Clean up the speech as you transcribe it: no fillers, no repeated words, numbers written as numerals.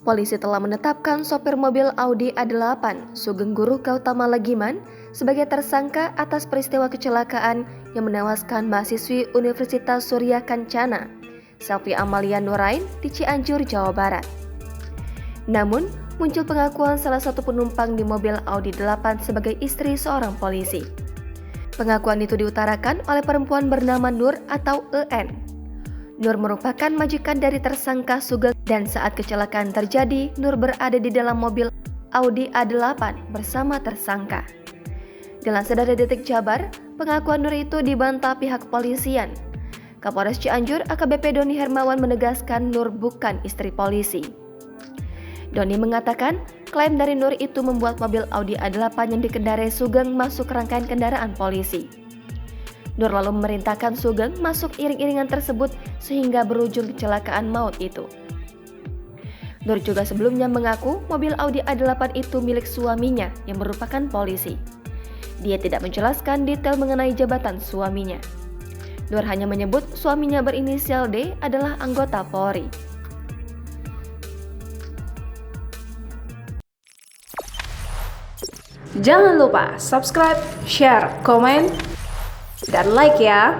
Polisi telah menetapkan sopir mobil Audi A8, Sugeng Guru Gautama Legiman, sebagai tersangka atas peristiwa kecelakaan yang menewaskan mahasiswi Universitas Surya Kencana, Selvi Amalia Nurain, di Cianjur, Jawa Barat. Namun, muncul pengakuan salah satu penumpang di mobil Audi 8 sebagai istri seorang polisi. Pengakuan itu diutarakan oleh perempuan bernama Nur atau EN. Nur merupakan majikan dari tersangka Sugeng dan saat kecelakaan terjadi, Nur berada di dalam mobil Audi A8 bersama tersangka. Dilansir dari Detik Jabar, pengakuan Nur itu dibantah pihak kepolisian. Kapolres Cianjur AKBP Doni Hermawan menegaskan Nur bukan istri polisi. Doni mengatakan, klaim dari Nur itu membuat mobil Audi A8 yang dikendarai Sugeng masuk rangkaian kendaraan polisi. Nur lalu memerintahkan Sugeng masuk iring-iringan tersebut sehingga berujung kecelakaan maut itu. Nur juga sebelumnya mengaku mobil Audi A8 itu milik suaminya yang merupakan polisi. Dia tidak menjelaskan detail mengenai jabatan suaminya. Nur hanya menyebut suaminya berinisial D adalah anggota Polri. Jangan lupa subscribe, share, komen, dan like ya.